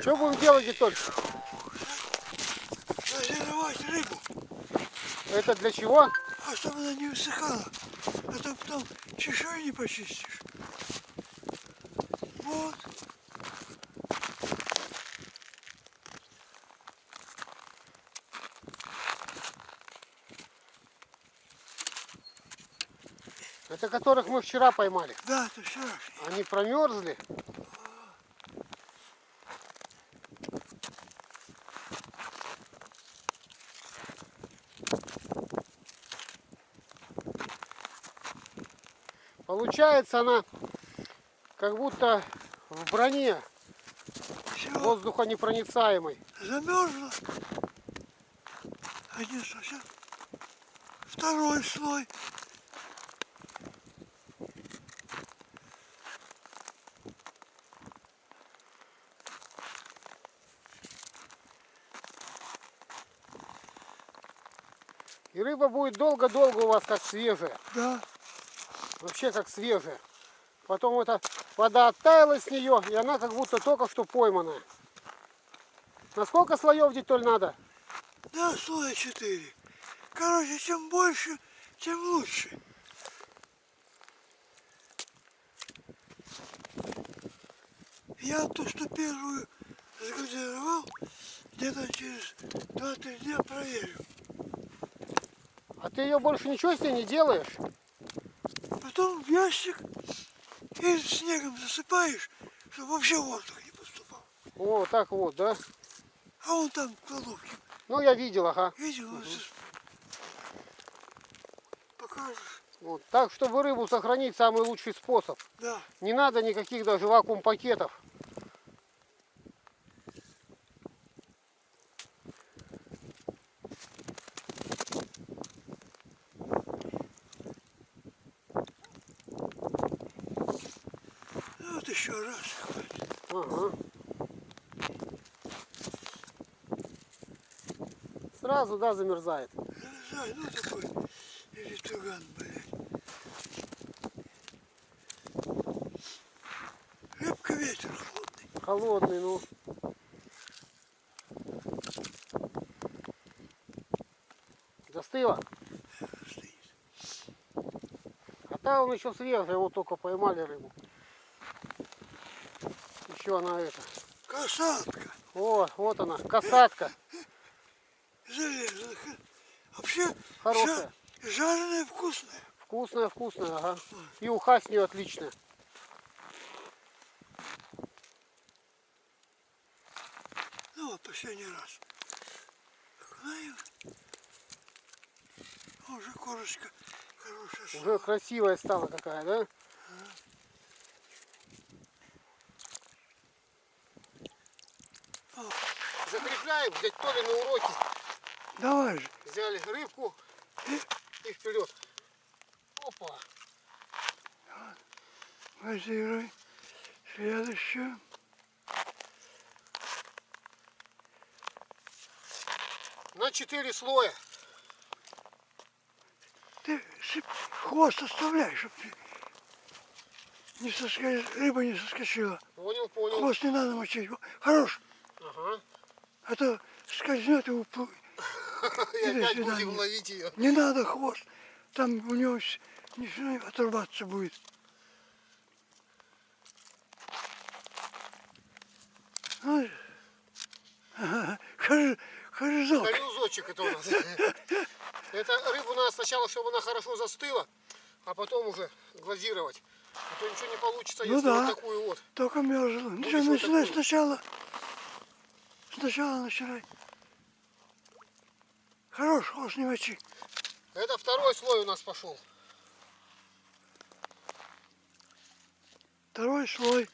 Что будем делать, Витоль? Зазировать рыбу. Это для чего? А чтобы она не высыхала. А то потом чешую не почистишь. Вот. Это которых мы вчера поймали. Да, это вчерашний. Они промерзли. Получается, она как будто в броне, Все, воздухонепроницаемой. замерзла. Один совсем. Второй слой. И рыба будет долго-долго у вас как свежая. Да. Вообще как свежая. Потом эта вода оттаяла с нее, и она как будто только что пойманная. На сколько слоев, Витоль, надо? Да, слоя 4. Короче, чем больше, тем лучше. Я ту, что первую загазировал, где-то через 2-3 дня проверю. А ты ее больше ничего с ней не делаешь? Потом в ящик и снегом засыпаешь, чтобы вообще воздух не поступал. О, так вот, да? А он там в кладовке. Ну, я видел, ага. Видел? Покажешь? Вот. Так, чтобы рыбу сохранить, самый лучший способ. Да. Не надо никаких даже вакуум-пакетов. Ну, вот еще раз. Ага. Сразу, да, замерзает. Залезай, ну такой ритуган, блядь. Рыбка ветер холодный. Холодный, ну. Застыла? Стоит. А та он еще свежая, вот только поймали рыбу. Еще она это. Касатка. О, вот она, касатка. Залезла. Вообще Хорошая. жареная вкусная. Вкусная, вкусная, ага. И уха с нее отличная. Ну вот последний раз. Окунаем. Уже корочка хорошая стала. Уже красивая стала какая, да? Закрепляем, дядь Толя на уроке. Давай же. Взяли рыбку и вперед. Опа. Позируй. Следующую. На 4 слоя. Ты хвост оставляй, чтобы рыба не соскочила. Понял, понял. Хвост не надо мочить. Хорош. Ага. А то скользнет и уплывет. И опять будем ловить ее. Не надо хвост. Там у него оторваться будет. Ну, хорезок. Хорезочек это у нас. Это рыбу надо сначала, чтобы она хорошо застыла, а потом уже глазировать. А то ничего не получится, Ну если да, вот такую вот. только мерзла. Ну что, вот начинай такую. сначала. Сначала начинай. Хорош, хвост не мочи. Это второй слой у нас пошел. Второй слой.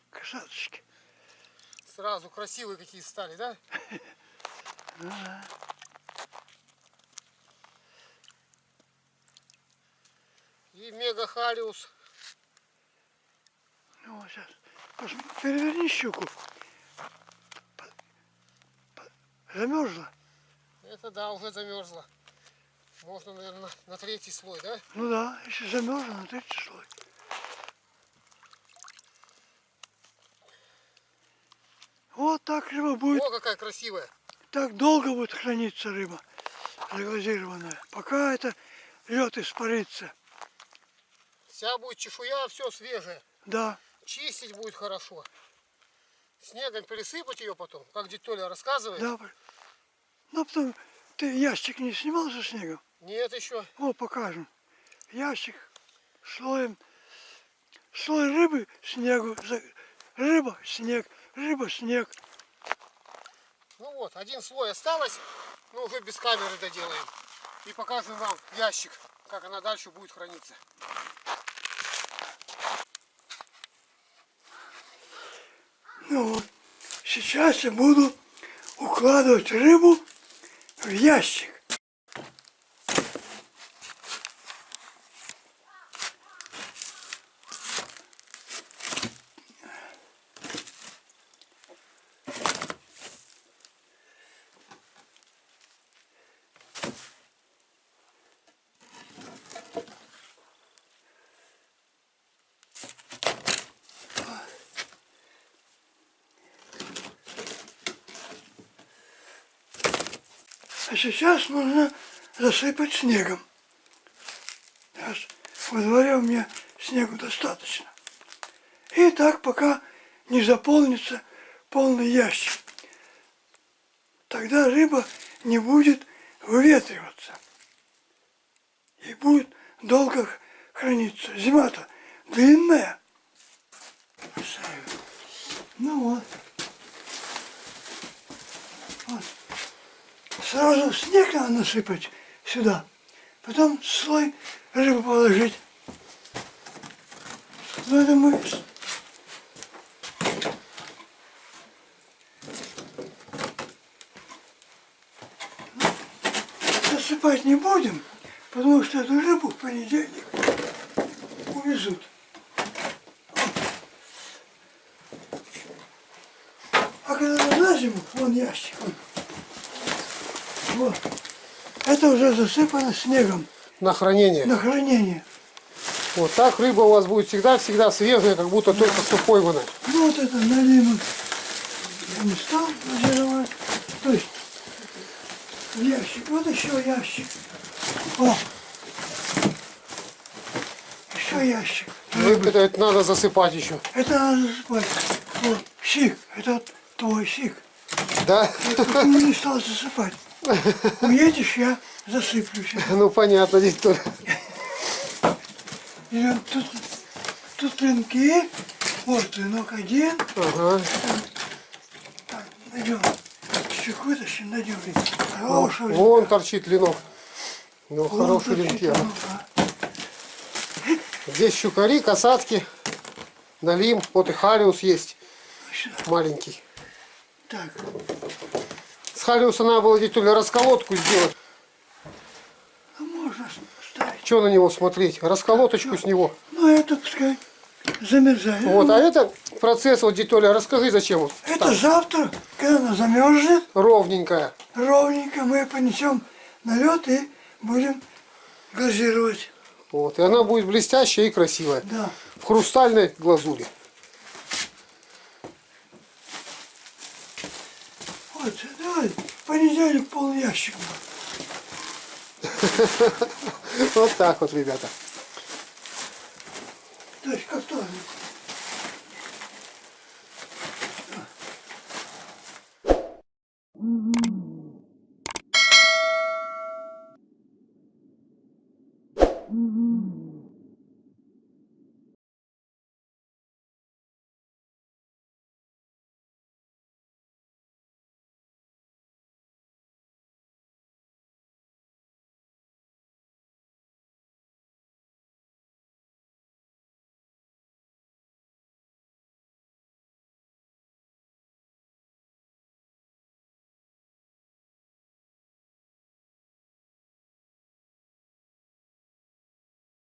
Касаточки. Сразу красивые какие стали, да? Да. И мегахалиус. Ну, вот сейчас. Переверни щуку. Замерзла. Это да, уже замерзло. Можно, наверное, на третий слой, да? Ну да, если замерзло, на третий слой. Вот так рыба будет, О, какая красивая. так долго будет храниться рыба заглазированная, пока это лед испарится. Вся будет чешуя, все свежее. Да, Чистить будет хорошо. Снегом пересыпать ее потом, как дядя Толя рассказывает. да. Ну потом ты ящик не снимал со снегом? Нет еще. О, покажем. Ящик слоем, слой рыбы, снегу, рыба, снег, рыба, снег. Ну вот, один слой осталось, но уже без камеры доделаем. И покажем вам ящик, как она дальше будет храниться. Ну вот, сейчас я буду укладывать рыбу в ящик. А сейчас нужно засыпать снегом. Сейчас во дворе у меня снегу достаточно. И так пока не заполнится полный ящик. Тогда рыба не будет выветриваться. И будет долго храниться. Зима-то длинная. Ну вот. Вот. Сразу снег надо насыпать сюда. Потом слой рыбы положить. Ну это мы... Засыпать не будем, потому что эту рыбу в понедельник увезут. А когда на зиму, вон ящик, вон. Вот. Это уже засыпано снегом. На хранение. На хранение. Вот так рыба у вас будет всегда свежая, как будто только что поймана. Ну вот это налимы. Я не стал газировать. То есть в ящик. Вот еще ящик. О! Еще ящик. Это надо засыпать еще. Это надо засыпать. Вот, сик. Это твой сик. Да? Я почему не стал засыпать. Уедешь, я засыплю сейчас. Ну понятно, дядя Толя. И вот тут клинки. Вот клинок один. Ага. Так, найдем. Чуть вытащим, найдем. Хороший. Вон торчит ленок. Ну, Вон хороший торчит ленки. клинок, а. Здесь щукари, касатки, налим. Вот и хариус есть. Сюда. Маленький. Так. С хариуса надо было, дядя Толя, расколотку сделать. Ну, можно ставить. Что на него смотреть? Расколоточку с него. Ну, это пускай замерзает. Вот, а это процесс, вот, дядя Толя, расскажи, зачем вот Это так завтра, когда она замерзнет, ровненькая. ровненько мы понесем на лед и будем глазировать. Вот, и она будет блестящая и красивая. Да. В хрустальной глазури. Вот, давай, в понедельник полный ящик. Вот так вот, ребята.